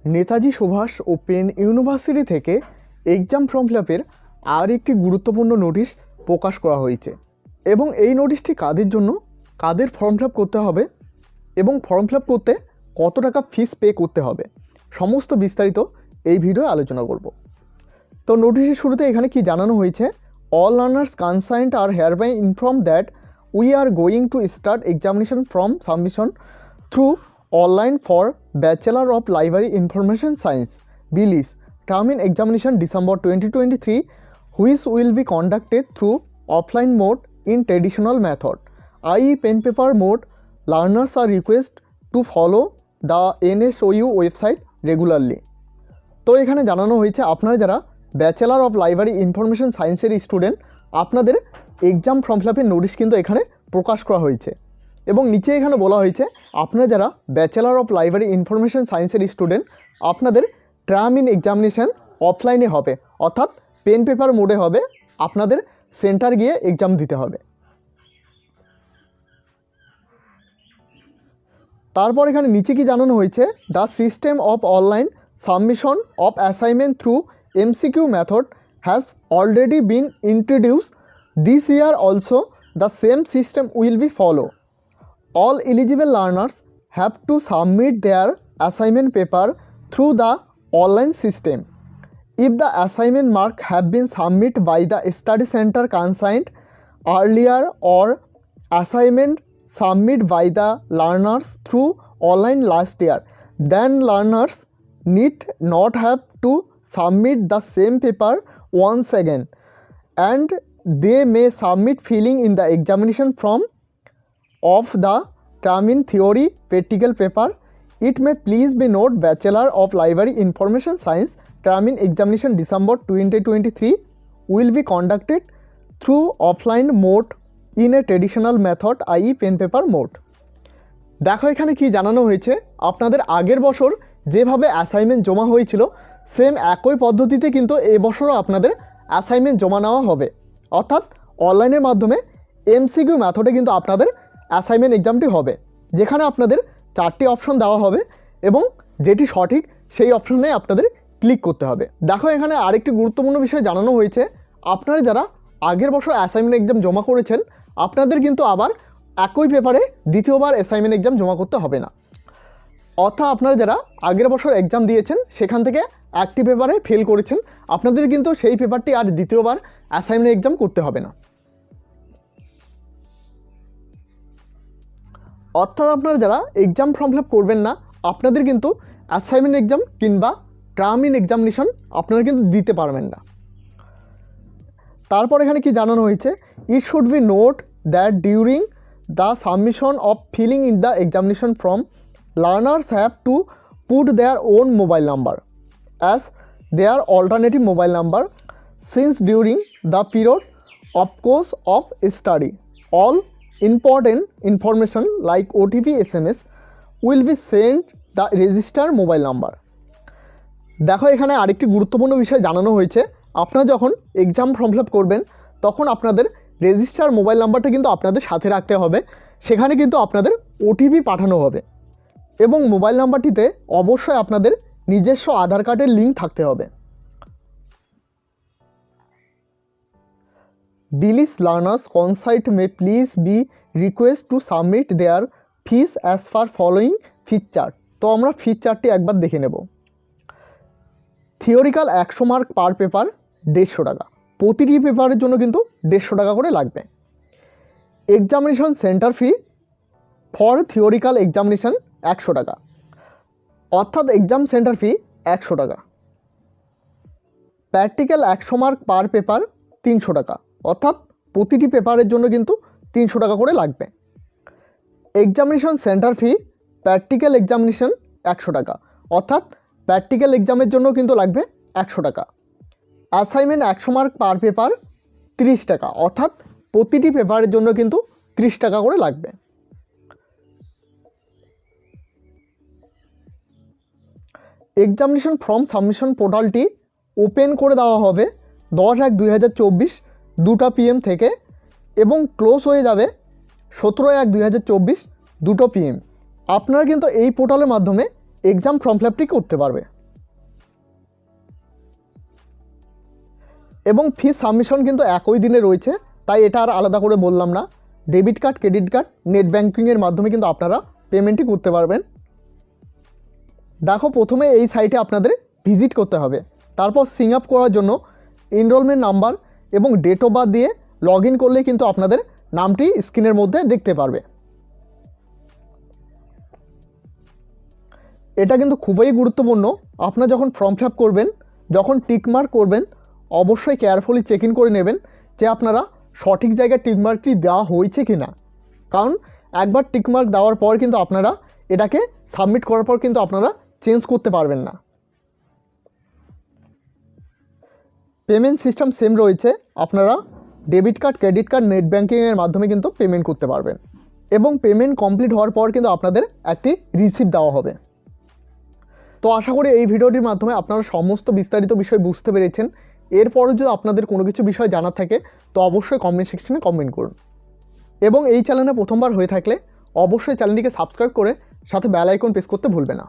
Netaji Subhash open university থেকে exam form ফিলআপের আর একটি গুরুত্বপূর্ণ নোটিশ প্রকাশ করা হয়েছে এবং এই নোটিশটি কাদের জন্য, কাদের ফর্ম ফিলআপ করতে হবে এবং ফর্ম ফিলআপ করতে কত টাকা ফিস পে করতে হবে, সমস্ত বিস্তারিত এই ভিডিওয়ে আলোচনা করব। তো নোটিশের শুরুতে এখানে কি জানানো হয়েছে, অল লার্নার্স কনসার্নড আর hereby inform that we are going to start examination from submission through online for Bachelor of Library Information Science BLIS term in examination December 2023, which will be conducted through offline mode in traditional method, i.e. pen paper mode. Learners are requested to follow the NSOU website regularly. তো এখানে জানানো হয়েছে আপনারা যারা bachelor of library information সায়েন্সের student, আপনাদের exam form ফিলআপের notice কিন্তু এখানে প্রকাশ করা হয়েছে এবং নিচে এখানে বলা হয়েছে আপনারা যারা ব্যাচেলার অফ লাইব্রেরি ইনফরমেশন সায়েন্সের স্টুডেন্ট, আপনাদের টার্ম ইন এক্সামিনেশান অফলাইনে হবে, অর্থাৎ পেন পেপার মোডে হবে, আপনাদের সেন্টার গিয়ে এক্সাম দিতে হবে। তারপর এখানে নিচে কি জানানো হয়েছে, the system of online submission of assignment through MCQ method has already been introduce this year also the same system will be follow. All eligible learners have to submit their assignment paper through the online system. If the assignment mark have been submitted by the study center concerned earlier or assignment submitted by the learners through online last year, then learners need not have to submit the same paper once again, and they may submit filling in the examination form of the term in theory practical paper. It may please be noted, Bachelor of Library Information Science term in examination December 2023 will be conducted through offline mode in a traditional method, i.e. pen paper mode. দেখো এখানে কি জানানো হয়েছে, আপনাদের আগের বছর যেভাবে assignment জমা হয়েছিল সেম একই পদ্ধতিতে কিন্তু এই বছরও আপনাদের অ্যাসাইনমেন্ট জমা নেওয়া হবে, অর্থাৎ অনলাইনের মাধ্যমে এমসিকিউ মেথডে কিন্তু আপনাদের অ্যাসাইনমেন্ট এক্সামটি হবে, যেখানে আপনাদের 4টি অপশন দেওয়া হবে এবং যেটি সঠিক সেই অপশনে আপনাদের ক্লিক করতে হবে। দেখো এখানে আরেকটি গুরুত্বপূর্ণ বিষয় জানানো হয়েছে, আপনারা যারা আগের বছর অ্যাসাইনমেন্ট এক্সাম জমা করেছেন আপনাদের কিন্তু আবার একই পেপারে দ্বিতীয়বার অ্যাসাইনমেন্ট এক্সাম জমা করতে হবে না, অর্থাৎ আপনারা যারা আগের বছর এক্সাম দিয়েছেন সেখান থেকে একটি পেপারে ফেল করেছেন, আপনাদের কিন্তু সেই পেপারটি আর দ্বিতীয়বার অ্যাসাইনমেন্ট এক্সাম করতে হবে না। অর্থাৎ আপনারা যারা এক্সাম ফর্ম ফিলআপ করবেন না আপনাদের কিন্তু অ্যাসাইনমেন্ট এক্সাম কিংবা টার্ম ইন এক্সামিনেশন আপনারা কিন্তু দিতে পারবেন না। তারপর এখানে কি জানানো হয়েছে, it should be note that during the submission of filling in the examination form learners have to put their own mobile number as their alternative mobile number since during the period of course of study all important information like OTP SMS will be sent the registered mobile number. দেখো এখানে আরেকটি গুরুত্বপূর্ণ বিষয় জানানো হয়েছে, আপনারা যখন exam form fill up করবেন তখন আপনাদের রেজিস্টার মোবাইল নাম্বারটা কিন্তু আপনাদের সাথে রাখতে হবে, সেখানে কিন্তু আপনাদের OTP পাঠানো হবে এবং মোবাইল নাম্বারটিতে অবশ্যই আপনাদের নিজস্ব আধার কার্ডের লিঙ্ক থাকতে হবে। BLIS learners concerned may please be request to submit their fees as per following fee chart. তো আমরা ফি চার্টটি একবার দেখে নেব। থিওরিক্যাল 100 মার্ক পার পেপার 150 টাকা, প্রতিটি পেপারের জন্য কিন্তু 150 টাকা করে লাগবে। Examination centre fee for theoretical examination 100 টাকা, অর্থাৎ এক্সাম সেন্টার ফি 100 টাকা। প্র্যাকটিক্যাল 100 মার্ক পার পেপার 300 টাকা, অর্থাৎ প্রতিটি পেপারের জন্য কিন্তু 300 টাকা করে লাগবে। এক্সামিনেশন সেন্টার ফি প্র্যাকটিক্যাল এক্সামিনেশন 100 টাকা, অর্থাৎ প্র্যাকটিক্যাল এক্সামের জন্য কিন্তু লাগবে 100 টাকা। অ্যাসাইনমেন্ট 100 মার্ক পার পেপার 30 টাকা, অর্থাৎ প্রতিটি পেপারের জন্য কিন্তু 30 টাকা করে লাগবে। এক্সামিনেশন ফর্ম সাবমিশন পোর্টালটি ওপেন করে দেওয়া হবে 10/1/2024 2টা PM থেকে এবং ক্লোজ হয়ে যাবে 17/1/2024 2টো PM। আপনারা কিন্তু এই পোর্টালের মাধ্যমে এক্সাম ফর্ম ফিল আপটি করতে পারবে। এবং ফি সাবমিশন কিন্তু একই দিনে রয়েছে, তাই এটা আর আলাদা করে বললাম না। Debit card, credit card, net ব্যাঙ্কিংয়ের মাধ্যমে কিন্তু আপনারা পেমেন্টই করতে পারবেন। দেখো, প্রথমে এই সাইটে আপনাদের ভিজিট করতে হবে। তারপর সিং আপ করার জন্য এনরোলমেন্ট নাম্বার এবং ডেট অফ বার্থ দিয়ে লগ ইন করলেই কিন্তু আপনাদের নামটি স্ক্রিনের মধ্যে দেখতে পারবে। এটা কিন্তু খুবই গুরুত্বপূর্ণ। আপনারা যখন ফর্ম ফিল আপ করবেন, যখন টিকমার্ক করবেন, অবশ্যই কেয়ারফুলি চেক ইন করে নেবেন যে আপনারা সঠিক জায়গায় টিকমার্কটি দেওয়া হয়েছে কি না। কারণ একবার টিকমার্ক দেওয়ার পর কিন্তু আপনারা এটাকে সাবমিট করার পর কিন্তু আপনারা চেঞ্জ করতে পারবেন না। পেমেন্ট সিস্টেম সেম রয়েছে, আপনারা debit card, credit card, net ব্যাঙ্কিংয়ের মাধ্যমে কিন্তু পেমেন্ট করতে পারবেন। এবং পেমেন্ট কমপ্লিট হওয়ার পর কিন্তু আপনাদের একটি রিসিপ্ট দেওয়া হবে। তো আশা করি এই ভিডিওটির মাধ্যমে আপনারা সমস্ত বিস্তারিত বিষয় বুঝতে পেরেছেন। এরপরে যদি আপনাদের কোনো কিছু বিষয় জানার থাকে তো অবশ্যই কমেন্ট সেকশনে কমেন্ট করুন। এবং এই চ্যানেলে প্রথমবার হয়ে থাকলে অবশ্যই চ্যানেলটিকে সাবস্ক্রাইব করে সাথে বেল আইকন প্রেস করতে ভুলবে না।